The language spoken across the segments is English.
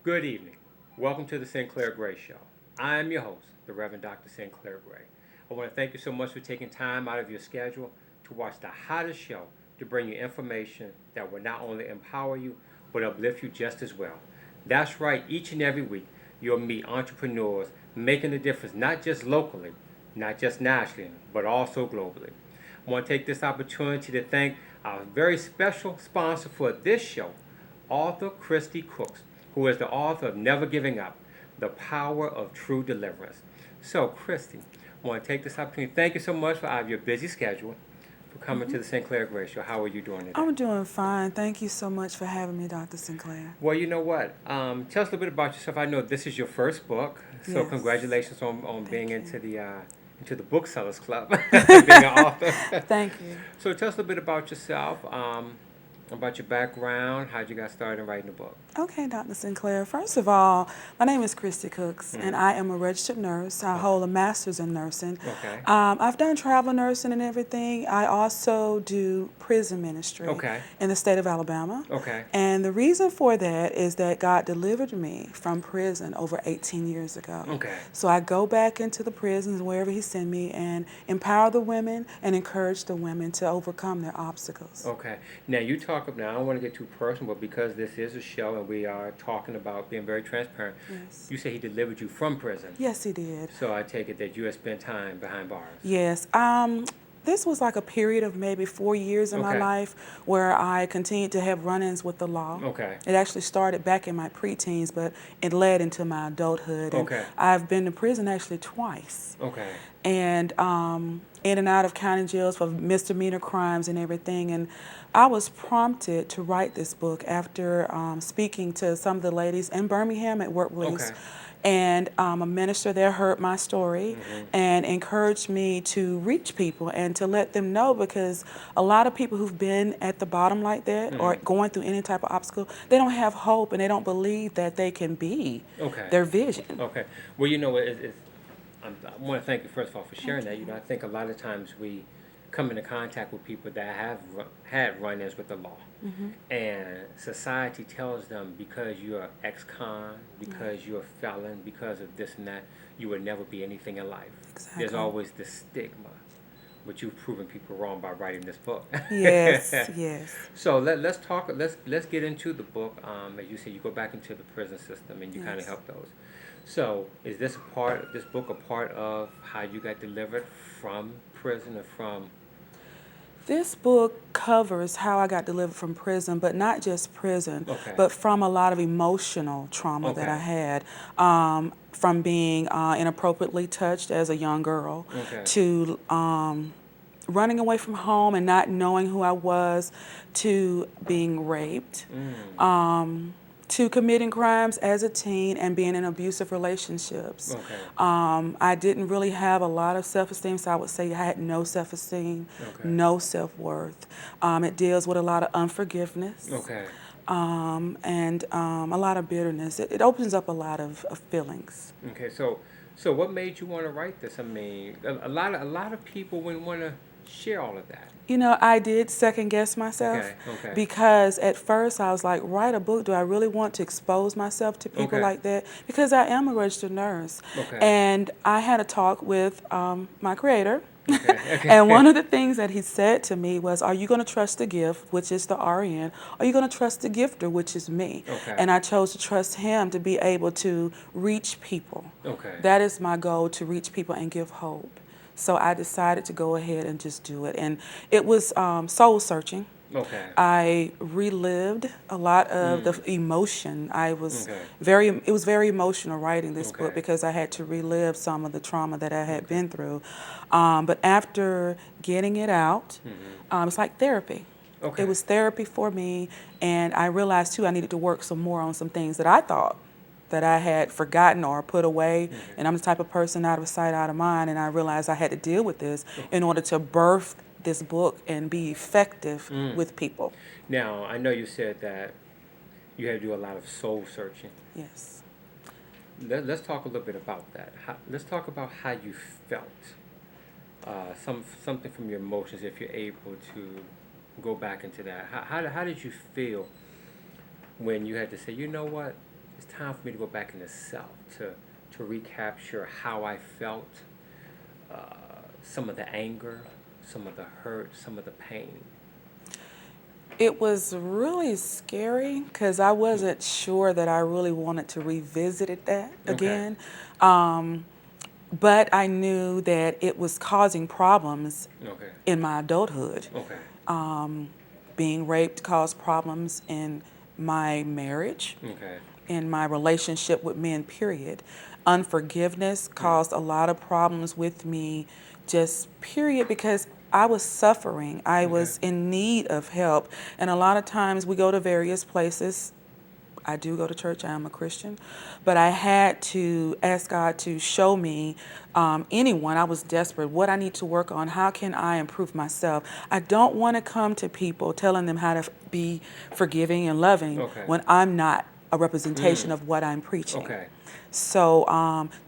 Good evening. Welcome to the Sinclair Gray Show. I am your host, the Reverend Dr. Sinclair Gray. I want to thank you so much for taking time out of your schedule to watch the hottest show to bring you information that will not only empower you, but uplift you just as well. That's right, each and every week, you'll meet entrepreneurs making a difference not just locally, not just nationally, but also globally. I want to take this opportunity to thank our very special sponsor for this show, author Christy Cooks, who is the author of Never Giving Up, The Power of True Deliverance. So, Christy, I want to take this opportunity. Thank you so much for out of your busy schedule for coming to the Sinclair Gray Show. How are you doing today? I'm doing fine. Thank you so much for having me, Dr. Sinclair. Well, you know what? Tell us a little bit about yourself. I know this is your first book, so Yes. congratulations on being you. into the booksellers club, being an author. Thank you. So tell us a little bit about yourself, about your background, how'd you got started in writing a book. Okay, Dr. Sinclair. First of all, my name is Christy Cooks, and I am a registered nurse. I hold a master's in nursing. Okay. I've done travel nursing and everything. I also do prison ministry Okay. in the state of Alabama. Okay. And the reason for that is that God delivered me from prison over 18 years ago. Okay. So I go back into the prisons wherever He sent me and empower the women and encourage the women to overcome their obstacles. Okay. Now you talk about. Now I don't want to get too personal, but because this is a show and we are talking about being very transparent, Yes. you say He delivered you from prison. Yes, He did. So I take it that you have spent time behind bars. Yes. This was like a period of maybe 4 years in my Okay. life where I continued to have run-ins with the law. Okay. It actually started back in my preteens, but it led into my adulthood. And Okay. I've been to prison actually twice. Okay. And in and out of county jails for misdemeanor crimes and everything. And I was prompted to write this book after speaking to some of the ladies in Birmingham at work release. Okay. And a minister there heard my story and encouraged me to reach people and to let them know, because a lot of people who've been at the bottom like that or going through any type of obstacle, they don't have hope and they don't believe that they can be Okay. their vision. Okay. Well, you know, I want to thank you first of all for sharing that. You know, I think a lot of times we come into contact with people that have had run-ins with the law, and society tells them because you're ex-con, because you're a felon, because of this and that, you will never be anything in life. Exactly. There's always this stigma, but you've proven people wrong by writing this book. Yes, yes. So let's talk. Let's get into the book. As you said, you go back into the prison system and you kind of Yes. help those. So is this book a part of how you got delivered from prison or from? This book covers how I got delivered from prison, but not just prison, Okay. but from a lot of emotional trauma that I Okay. had, from being inappropriately touched as a young girl, Okay. to running away from home and not knowing who I was, to being raped, to committing crimes as a teen and being in abusive relationships. Okay. I didn't really have a lot of self-esteem, so I would say I had no self-esteem, Okay. no self-worth. It deals with a lot of unforgiveness, Okay. and a lot of bitterness. It opens up a lot of feelings. Okay. So what made you want to write this? I mean, a lot of people wouldn't want to share all of that. You know, I did second guess myself Okay, okay. because at first I was like, write a book. Do I really want to expose myself to people Okay. like that? Because I am a registered nurse. Okay. And I had a talk with my creator. Okay, okay. And one of the things that he said to me was, are you going to trust the gift, which is the RN, or are you going to trust the gifter, which is me? Okay. And I chose to trust him to be able to reach people. Okay. That is my goal, to reach people and give hope. So I decided to go ahead and just do it. And it was soul searching. Okay. I relived a lot of the emotion. I was Okay. it was very emotional writing this book Okay. because I had to relive some of the trauma that I had been through. But after getting it out, it's like therapy. Okay. It was therapy for me, and I realized too I needed to work some more on some things that I thought that I had forgotten or put away. And I'm the type of person out of sight, out of mind, and I realized I had to deal with this in order to birth this book and be effective with people. Now, I know you said that you had to do a lot of soul searching. Yes. Let's talk a little bit about that. Let's talk about how you felt. Something from your emotions, if you're able to go back into that. How did you feel when you had to say, you know what, it's time for me to go back into self to recapture how I felt, some of the anger, some of the hurt, some of the pain. It was really scary because I wasn't sure that I really wanted to revisit that again. But I knew that it was causing problems Okay. in my adulthood. Okay. Being raped caused problems in my marriage, Okay. in my relationship with men, period. Unforgiveness caused a lot of problems with me, just period, because I was suffering. I was in need of help. And a lot of times we go to various places. I do go to church. I am a Christian. But I had to ask God to show me anyone. I was desperate. What I need to work on. How can I improve myself? I don't want to come to people telling them how to be forgiving and loving when I'm not a representation of what I'm preaching. Okay. So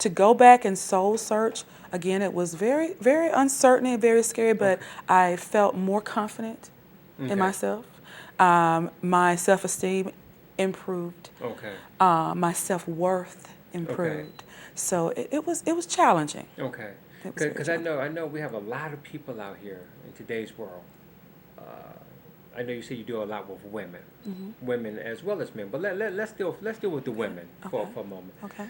to go back and soul search, again, it was very, very uncertain and very scary, but I felt more confident in myself. My self-esteem improved. Okay. My self-worth improved. So it was challenging. Okay. It was very Because I know we have a lot of people out here in today's world. I know you say you do a lot with women, women as well as men. But let's deal with the women for a moment. Okay.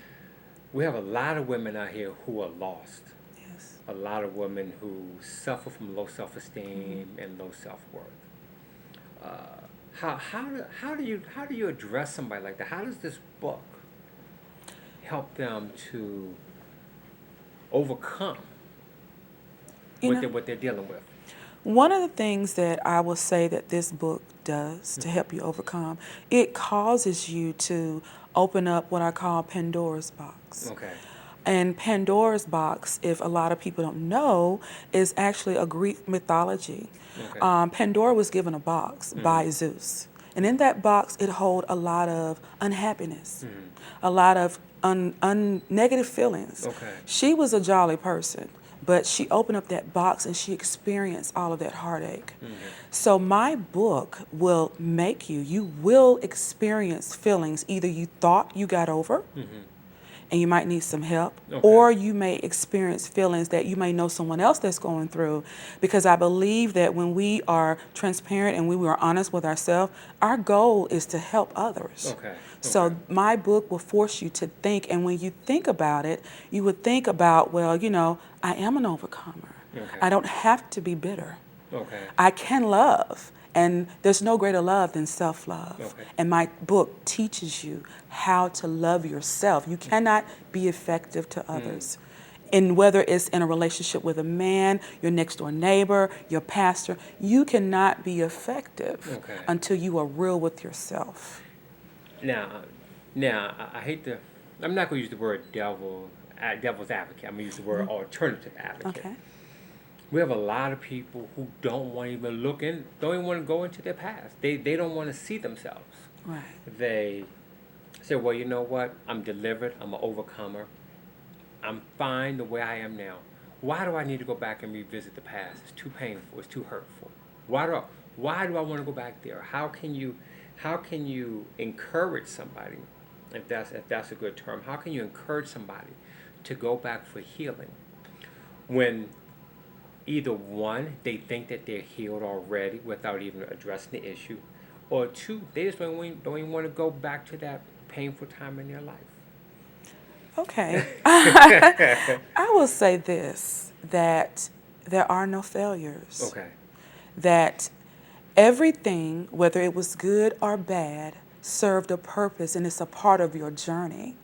We have a lot of women out here who are lost. Yes. A lot of women who suffer from low self-esteem and low self-worth. How do you address somebody like that? How does this book help them to overcome what they're dealing with? One of the things that I will say that this book does to help you overcome, it causes you to open up what I call Pandora's box. Okay. And Pandora's box, if a lot of people don't know, is actually a Greek mythology. Okay. Pandora was given a box by Zeus. And in that box, it held a lot of unhappiness, a lot of negative feelings. Okay. She was a jolly person, but she opened up that box and she experienced all of that heartache. So my book will make you will experience feelings either you thought you got over, and you might need some help, or you may experience feelings that you may know someone else that's going through, because I believe that when we are transparent and we are honest with ourselves, our goal is to help others. Okay. So my book will force you to think, and when you think about it, you would think about, well, I am an overcomer. I don't have to be bitter. I can love. And there's no greater love than self-love. And my book teaches you how to love yourself. You cannot be effective to others. And whether it's in a relationship with a man, your next door neighbor, your pastor, you cannot be effective until you are real with yourself. Now, I hate to, I'm not going to use the word devil's advocate. I'm going to use the word alternative advocate. Okay. We have a lot of people who don't want to even don't even want to go into their past. They don't want to see themselves. Right. They say, well, you know what? I'm delivered. I'm an overcomer. I'm fine the way I am now. Why do I need to go back and revisit the past? It's too painful. It's too hurtful. Why do I want to go back there? How can you encourage somebody, if that's a good term? How can you encourage somebody to go back for healing when either one, they think that they're healed already without even addressing the issue, or two, they just don't even want to go back to that painful time in their life? Okay. I will say this, that there are no failures. Okay. That everything, whether it was good or bad, served a purpose, and it's a part of your journey.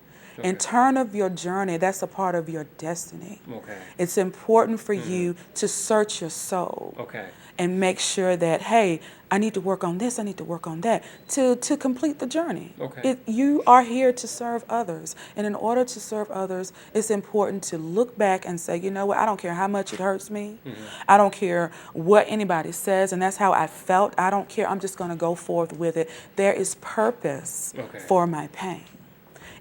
In turn of your journey, that's a part of your destiny. Okay. It's important for you to search your soul and make sure that, hey, I need to work on this, I need to work on that, to complete the journey. You are here to serve others. And in order to serve others, it's important to look back and say, you know what, I don't care how much it hurts me. I don't care what anybody says, and that's how I felt. I don't care. I'm just going to go forth with it. There is purpose for my pain.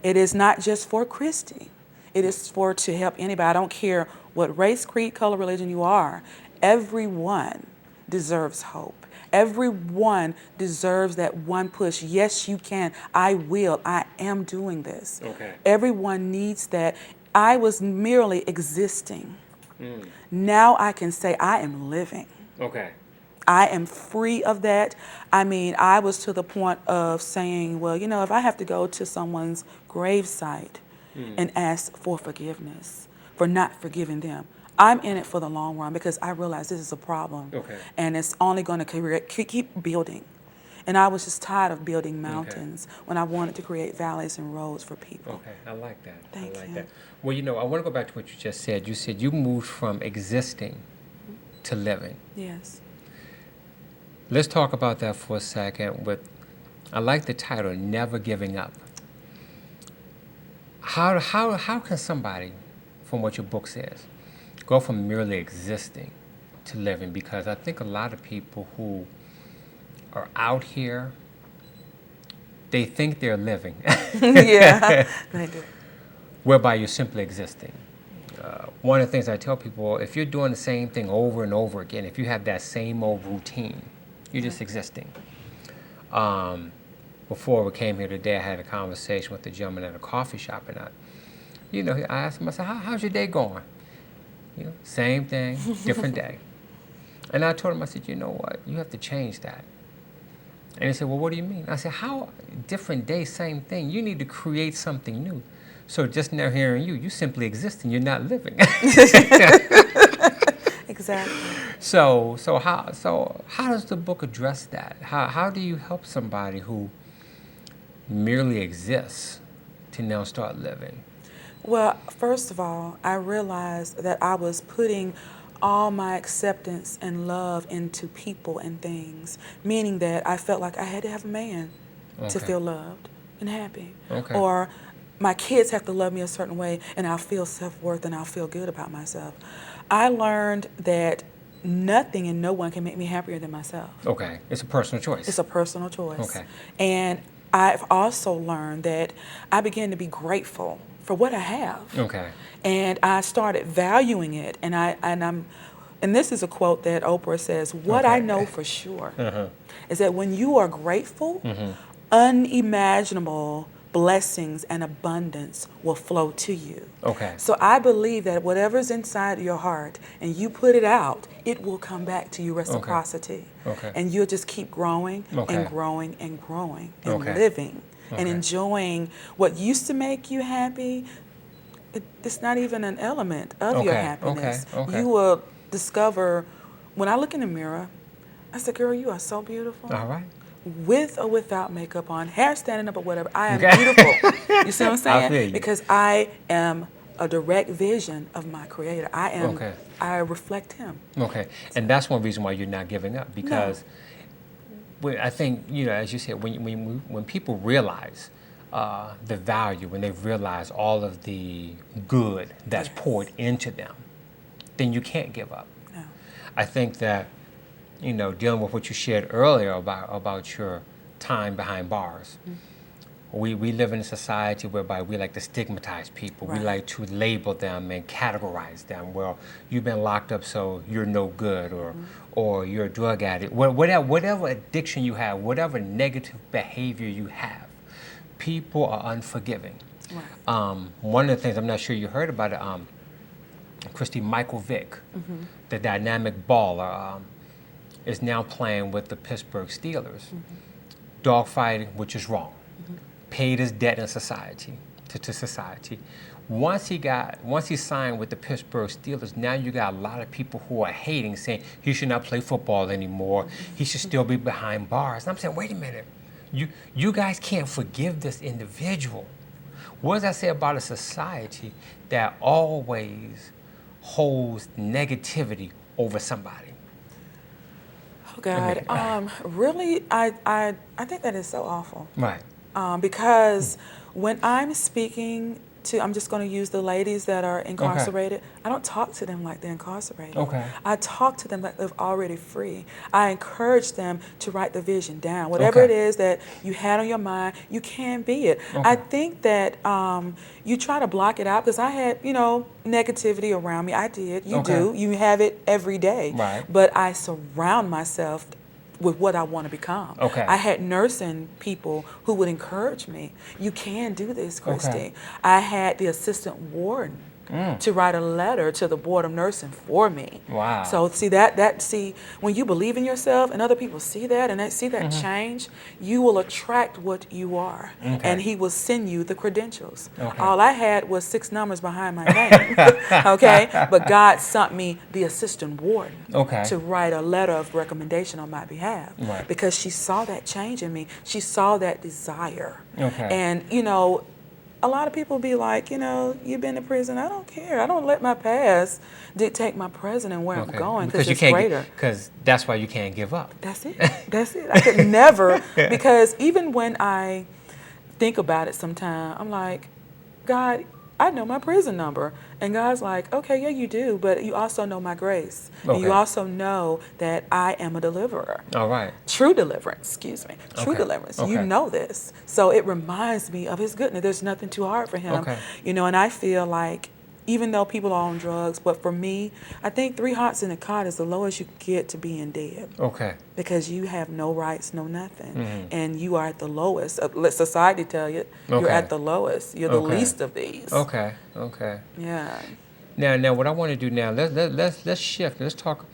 It is not just for Christy. It is to help anybody. I don't care what race, creed, color, religion you are. Everyone deserves hope. Everyone deserves that one push. Yes, you can. I will. I am doing this. Okay. Everyone needs that. I was merely existing. Now I can say I am living. Okay. I am free of that. I mean, I was to the point of saying, well, if I have to go to someone's gravesite and ask for forgiveness for not forgiving them, I'm in it for the long run because I realize this is a problem. Okay. And it's only going to keep building. And I was just tired of building mountains when I wanted to create valleys and roads for people. Okay, I like that. Thank I like you. that. Well, I want to go back to what you just said. You said you moved from existing to living. Yes. Let's talk about that for a second. I like the title, Never Giving Up. How can somebody, from what your book says, go from merely existing to living? Because I think a lot of people who are out here, they think they're living. Yeah, they do. Whereby you're simply existing. One of the things I tell people, if you're doing the same thing over and over again, if you have that same old routine, you're just existing. Before we came here today, I had a conversation with a gentleman at a coffee shop, and I asked him, I said, how's your day going? Same thing, different day. And I told him, I said, you know what, you have to change that. And he said, well, what do you mean? I said, how different day, same thing? You need to create something new. So just now hearing you simply existing, you're not living. Exactly. So how does the book address that? How do you help somebody who merely exists to now start living? Well, first of all, I realized that I was putting all my acceptance and love into people and things, meaning that I felt like I had to have a man to feel loved and happy. Okay. Or my kids have to love me a certain way and I'll feel self-worth and I'll feel good about myself. I learned that nothing and no one can make me happier than myself. Okay. It's a personal choice. It's a personal choice. Okay. And I've also learned that I began to be grateful for what I have. Okay. And I started valuing it. And this is a quote that Oprah says, what I know for sure is that when you are grateful, unimaginable blessings and abundance will flow to you. Okay. So I believe that whatever's inside your heart and you put it out, it will come back to you, reciprocity. Okay. And you'll just keep growing and growing and growing and living and enjoying what used to make you happy. It's not even an element of your happiness. You will discover, when I look in the mirror, I said, girl, you are so beautiful. All right. With or without makeup on, hair standing up or whatever, I am beautiful. You see what I'm saying? I feel you. Because I am a direct vision of my Creator. I reflect Him. Okay. And that's one reason why you're not giving up, because I think, as you said, when people realize the value, when they realize all of the good that's poured into them, then you can't give up. No. I think that, dealing with what you shared earlier about your time behind bars, we live in a society whereby we like to stigmatize people. We like to label them and categorize them. Well, you've been locked up, so you're no good, or you're a drug addict. Whatever addiction you have, whatever negative behavior you have, people are unforgiving. Right. One of the things, I'm not sure you heard about it, Christy Michael Vick, the dynamic baller, is now playing with the Pittsburgh Steelers. Dogfighting, which is wrong. Paid his debt in society, to society. Once he signed with the Pittsburgh Steelers, now you got a lot of people who are hating, saying he should not play football anymore. He should still be behind bars. And I'm saying, wait a minute. You guys can't forgive this individual. What does that say about a society that always holds negativity over somebody? Oh God, really, I think that is so awful. Right. Because when I'm speaking to, I'm just going to use the ladies that are incarcerated. I don't talk to them like they're incarcerated. I talk to them like they're already free. I encourage them to write the vision down. Whatever it is that you had on your mind, you can be it. I think that you try to block it out, because I had, negativity around me. I did. You do. You have it every day. Right. But I surround myself with what I want to become. Okay. I had nursing people who would encourage me. You can do this, Christy. Okay. I had the assistant warden to write a letter to the board of nursing for me. Wow. So see see when you believe in yourself and other people see that and they see that change, you will attract what you are, and he will send you the credentials. Okay. All I had was 6 numbers behind my name. Okay, but God sent me the assistant warden to write a letter of recommendation on my behalf, because she saw that change in me. She saw that desire. And a lot of people be like, you've been to prison. I don't care. I don't let my past dictate my present and where I'm going, because it's greater. Because that's why you can't give up. That's it. That's it. I could never, because even when I think about it sometimes, I'm like, God, I know my prison number. And God's like, okay, yeah, you do, but you also know my grace. And you also know that I am a deliverer. All right. True deliverance, excuse me. True deliverance. You know this. So it reminds me of his goodness. There's nothing too hard for him. And I feel like, even though people are on drugs, but for me, I think 3 hearts in a cot is the lowest you can get to being dead. Because you have no rights, no nothing. And you are at the lowest. Let society tell you, you're at the lowest. You're the least of these. Yeah. Now, what I want to do now, let's shift. Let's talk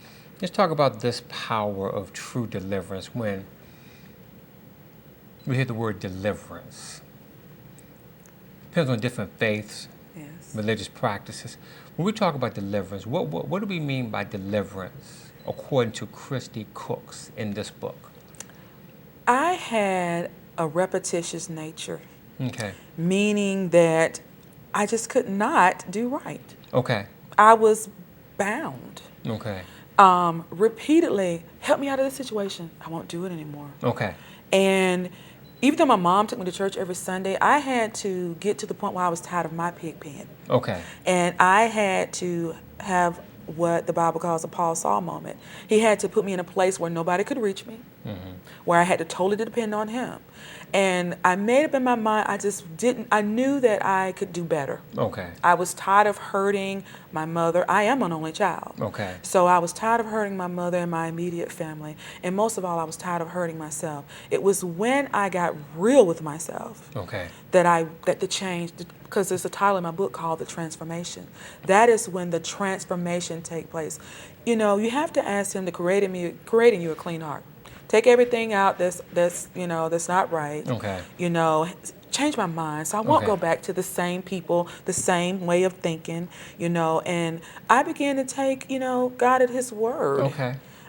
about this power of true deliverance. When we hear the word deliverance, depends on different faiths, religious practices. When we talk about deliverance, what do we mean by deliverance according to Christy Cooks in this book? I had a repetitious nature. Meaning that I just could not do right. I was bound. Repeatedly, help me out of this situation. I won't do it anymore. And even though my mom took me to church every Sunday, I had to get to the point where I was tired of my pig pen. And I had to have what the Bible calls a Paul Saul moment. He had to put me in a place where nobody could reach me, where I had to totally depend on him. And I made up in my mind, I knew that I could do better. I was tired of hurting my mother. I am an only child. So I was tired of hurting my mother and my immediate family. And most of all, I was tired of hurting myself. It was when I got real with myself that the change, because there's a title in my book called The Transformation. That is when the transformation take place. You have to ask him to create in you a clean heart. Take everything out that's not right. Change my mind so I won't go back to the same people, the same way of thinking, and I began to take, God at his word.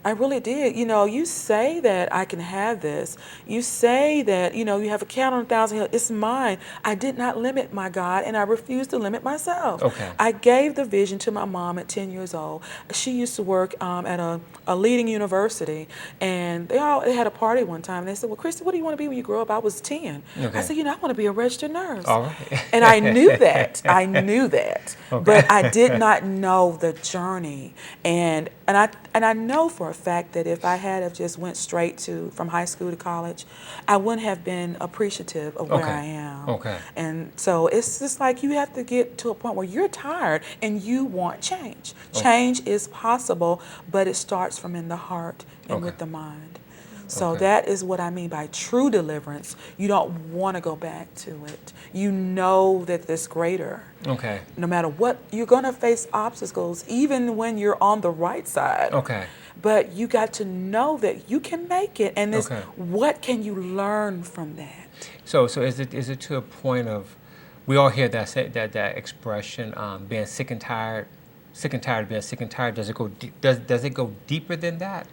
I really did. You say that I can have this. You say that, you have a cattle on 1,000 hills. It's mine. I did not limit my God, and I refused to limit myself. I gave the vision to my mom at 10 years old. She used to work at a leading university, and they had a party one time, and they said, well, Christy, what do you want to be when you grow up? I was 10. I said, I want to be a registered nurse. And I knew that. But I did not know the journey. And I know for a fact that if I had have just went straight from high school to college, I wouldn't have been appreciative of where I am. And so it's just like you have to get to a point where you're tired and you want change. Change is possible, but it starts from in the heart and with the mind. So that is what I mean by true deliverance. You don't want to go back to it. You know that it's greater. No matter what, you're going to face obstacles, even when you're on the right side. But you got to know that you can make it. And what can you learn from that? So is it to a point of, we all hear that expression, being sick and tired of being sick and tired. Does it go deeper than that?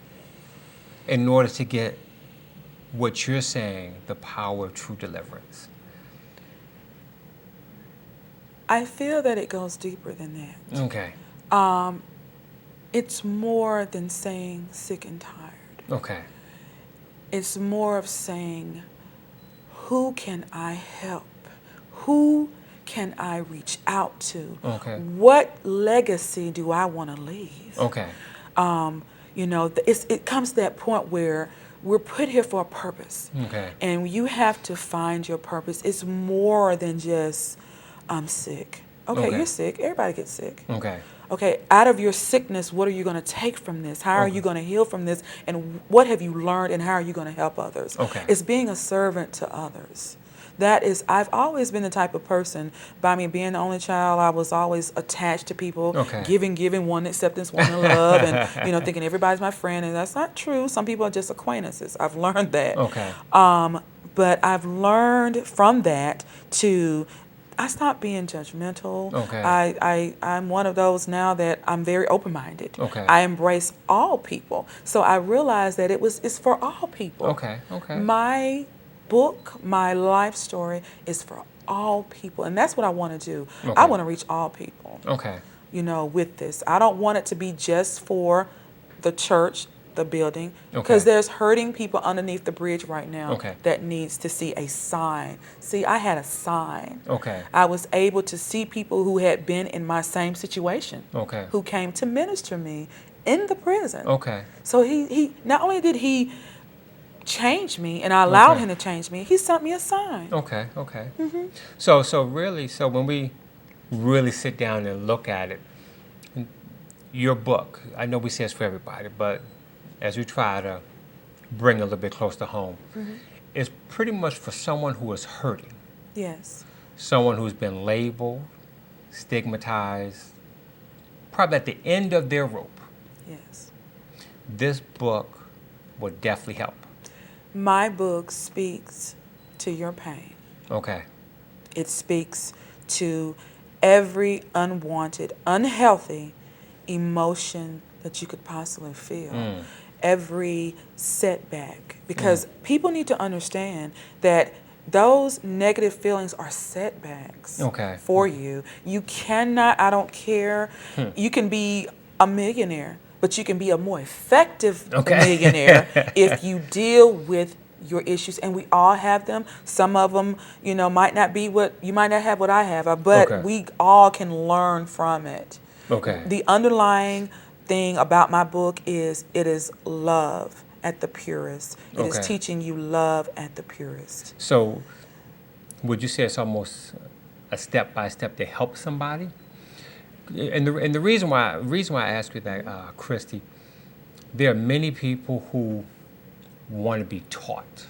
In order to get what you're saying, the power of true deliverance? I feel that it goes deeper than that. It's more than saying sick and tired. It's more of saying, who can I help? Who can I reach out to? What legacy do I want to leave? It comes to that point where we're put here for a purpose. And you have to find your purpose. It's more than just, I'm sick. You're sick. Everybody gets sick. Okay, out of your sickness, what are you going to take from this? How are you going to heal from this? And what have you learned, and how are you going to help others? Okay. It's being a servant to others. That is, I've always been the type of person, by me being the only child, I was always attached to people, Okay. giving, one acceptance, one love, and, thinking everybody's my friend, and that's not true. Some people are just acquaintances. I've learned that. Okay. But I've learned from that I stopped being judgmental. Okay. I'm one of those now that I'm very open-minded. Okay. I embrace all people. So I realized that it's for all people. Okay. Okay. My book, my life story is for all people. And that's what I want to do. Okay. I want to reach all people. Okay. With this. I don't want it to be just for the church, the building, Okay. because there's hurting people underneath the bridge right now Okay. that needs to see a sign. See, I had a sign. Okay. I was able to see people who had been in my same situation, Okay. who came to minister me in the prison. Okay. So he not only did he change me, and I allowed Okay. him to change me, he sent me a sign. Okay. Okay. So when we really sit down and look at it, your book, I know we say it's for everybody, but as we try to bring it a little bit close to home, it's pretty much for someone who is hurting, Yes. someone who's been labeled, stigmatized, probably at the end of their rope. Yes. This book will definitely help. My book speaks to your pain. Okay. It speaks to every unwanted, unhealthy emotion that you could possibly feel. Every setback. Because people need to understand that those negative feelings are setbacks Okay. for you. You cannot, I don't care, you can be a millionaire, but you can be a more effective millionaire if you deal with your issues, and we all have them. Some of them, might not be what you might not have what I have, but we all can learn from it. Okay. The underlying thing about my book is it is love at the purest. It is teaching you love at the purest. So, would you say it's almost a step by step to help somebody? And the reason why I ask you that, Christy, there are many people who want to be taught.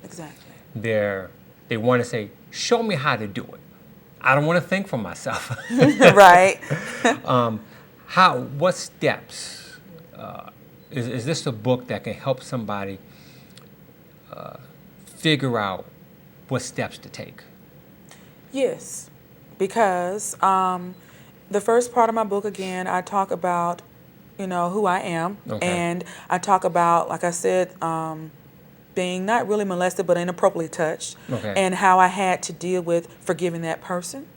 Exactly. They want to say, show me how to do it. I don't want to think for myself. Right. What steps, is this a book that can help somebody figure out what steps to take? Yes, because the first part of my book, again, I talk about, who I am. And I talk about, like I said, being not really molested, but inappropriately touched, and how I had to deal with forgiving that person.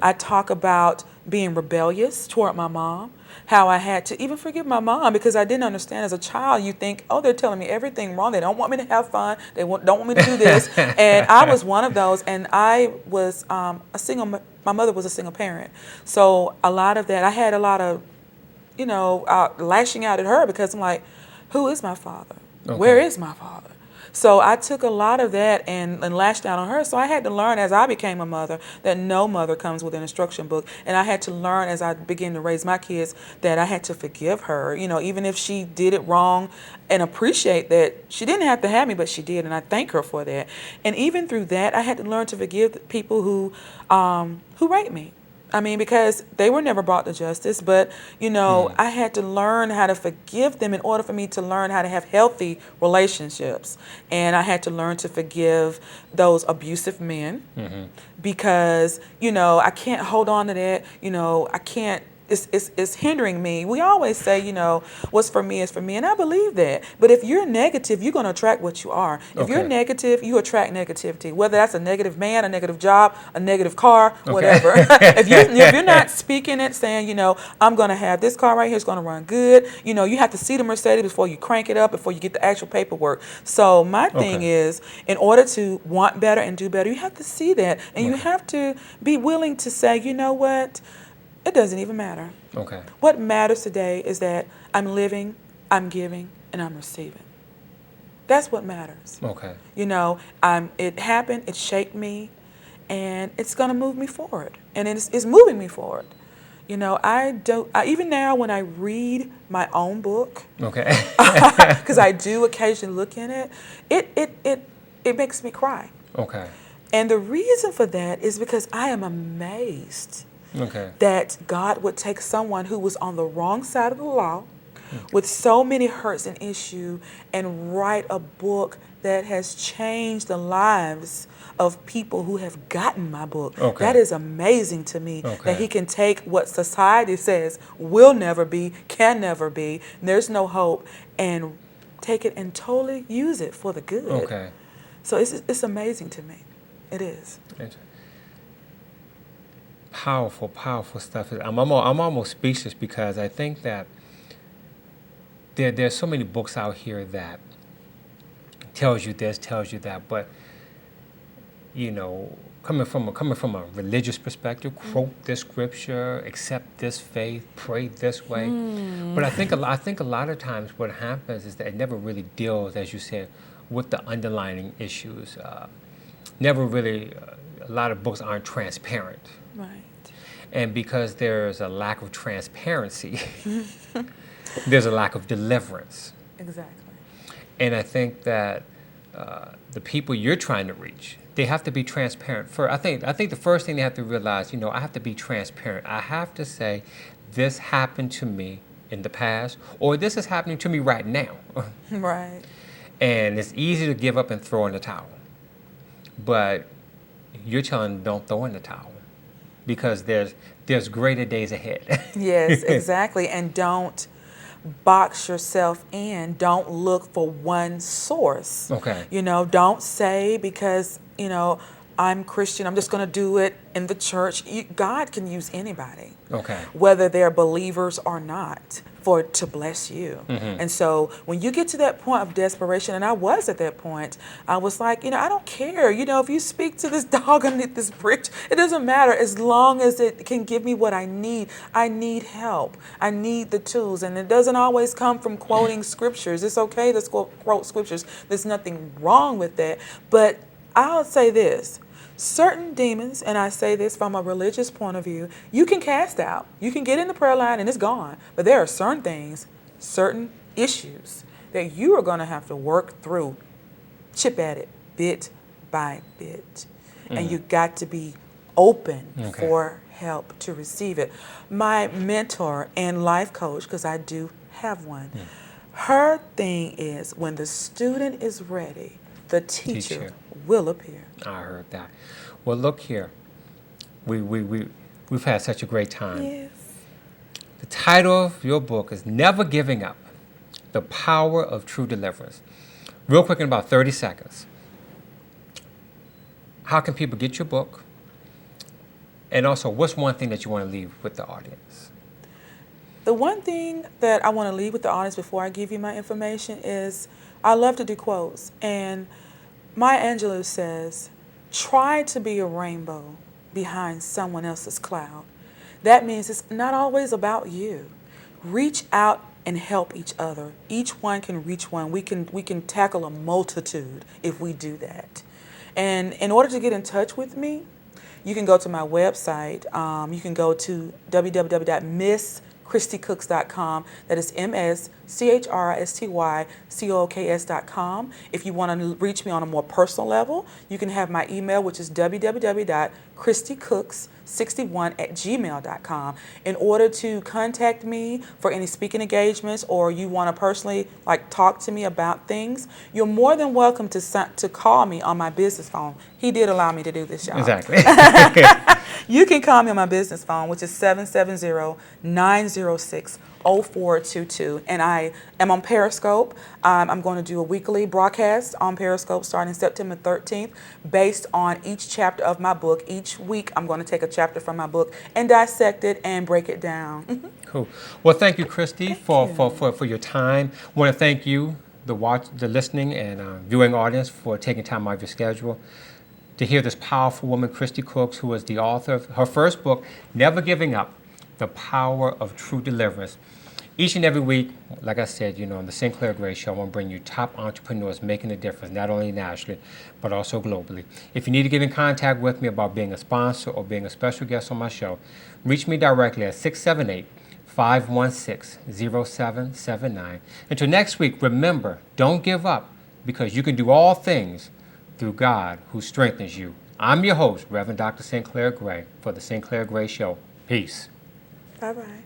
I talk about being rebellious toward my mom, how I had to even forgive my mom because I didn't understand. As a child, you think, oh, they're telling me everything wrong. They don't want me to have fun. They don't want me to do this. And I was one of those. And I was my mother was a single parent. So a lot of that, I had a lot of, lashing out at her because I'm like, who is my father? Where is my father? So I took a lot of that and lashed out on her. So I had to learn as I became a mother that no mother comes with an instruction book. And I had to learn as I began to raise my kids that I had to forgive her, even if she did it wrong, and appreciate that she didn't have to have me, but she did. And I thank her for that. And even through that, I had to learn to forgive the people who raped me. I mean, because they were never brought to justice, but, I had to learn how to forgive them in order for me to learn how to have healthy relationships. And I had to learn to forgive those abusive men because, I can't hold on to that. I can't. It's hindering me. We always say, what's for me is for me, and I believe that. But if you're negative, you're going to attract what you are. If you're negative, you attract negativity, whether that's a negative man, a negative job, a negative car, whatever. If you're not speaking it, saying, I'm going to have this car right here, it's going to run good, you have to see the Mercedes before you crank it up, before you get the actual paperwork. So my thing is, in order to want better and do better, you have to see that, and you have to be willing to say, you know what? It doesn't even matter. Okay. What matters today is that I'm living, I'm giving, and I'm receiving. That's what matters. Okay. It happened, it shaped me, and it's going to move me forward. And it's moving me forward. You know, even now when I read my own book, Okay. because I do occasionally look in it, it makes me cry. Okay. And the reason for that is because I am amazed that God would take someone who was on the wrong side of the law with so many hurts and issues and write a book that has changed the lives of people who have gotten my book. Okay. That is amazing to me, Okay. that he can take what society says will never be, can never be, there's no hope, and take it and totally use it for the good. Okay. So it's amazing to me. It is. Powerful, powerful stuff. I'm almost speechless because I think that there's so many books out here that tells you this, tells you that, but you know, coming from a religious perspective, quote this scripture, accept this faith, pray this way. But I think a lot of times what happens is that it never really deals, as you said, with the underlying issues. Never really, a lot of books aren't transparent. Right. And because there's a lack of transparency, there's a lack of deliverance. Exactly. And I think that the people you're trying to reach, they have to be transparent. I think the first thing they have to realize, you know, I have to be transparent. I have to say, this happened to me in the past, or this is happening to me right now. Right. And it's easy to give up and throw in the towel. But you're telling them don't throw in the towel because there's greater days ahead. Yes, exactly. And don't box yourself in. Don't look for one source. Okay. You know, don't say because, you know, I'm Christian, I'm just going to do it in the church. God can use anybody. Okay. Whether they're believers or not, to bless you. And so when you get to that point of desperation, and I was at that point, I was like, you know, I don't care. You know, if you speak to this dog underneath this bridge, it doesn't matter as long as it can give me what I need. I need help. I need the tools. And it doesn't always come from quoting scriptures. It's okay to quote scriptures. There's nothing wrong with that. But I'll say this. Certain demons, and I say this from a religious point of view, you can cast out. You can get in the prayer line and it's gone. But there are certain things, certain issues that you are going to have to work through, chip at it bit by bit. And you got to be open for help to receive it. My mentor and life coach, because I do have one, her thing is when the student is ready, the teacher will appear. I heard that. Well, look here. We've had such a great time. Yes. The title of your book is Never Giving Up, The Power of True Deliverance. Real quick, in about 30 seconds. How can people get your book? And also, what's one thing that you want to leave with the audience? The one thing that I want to leave with the audience before I give you my information is I love to do quotes. And Maya Angelou says, try to be a rainbow behind someone else's cloud. That means it's not always about you. Reach out and help each other. Each one can reach one. We can tackle a multitude if we do that. And in order to get in touch with me, you can go to my website. You can go to www.christyscooks.com. That is MSCHRISTYCOOKS.com. If you want to reach me on a more personal level, you can have my email, which is www.christyscooks61@gmail.com. In order to contact me for any speaking engagements, or you want to personally talk to me about things, you're more than welcome to call me on my business phone. He did allow me to do this, y'all. Exactly. You can call me on my business phone, which is 770-906-0422. And I am on Periscope. I'm going to do a weekly broadcast on Periscope starting September 13th based on each chapter of my book. Each week, I'm going to take a chapter from my book and dissect it and break it down. Cool. Well, thank you, Christy, for your time. I want to thank you, the listening and viewing audience, for taking time out of your schedule to hear this powerful woman, Christy Cooks, who is the author of her first book, Never Giving Up, The Power of True Deliverance. Each and every week, like I said, on the Sinclair Gray Show, I want to bring you top entrepreneurs making a difference, not only nationally, but also globally. If you need to get in contact with me about being a sponsor or being a special guest on my show, reach me directly at 678-516-0779. Until next week, remember, don't give up, because you can do all things through God who strengthens you. I'm your host, Reverend Dr. Sinclair Gray, for the Sinclair Gray Show. Peace. Bye-bye.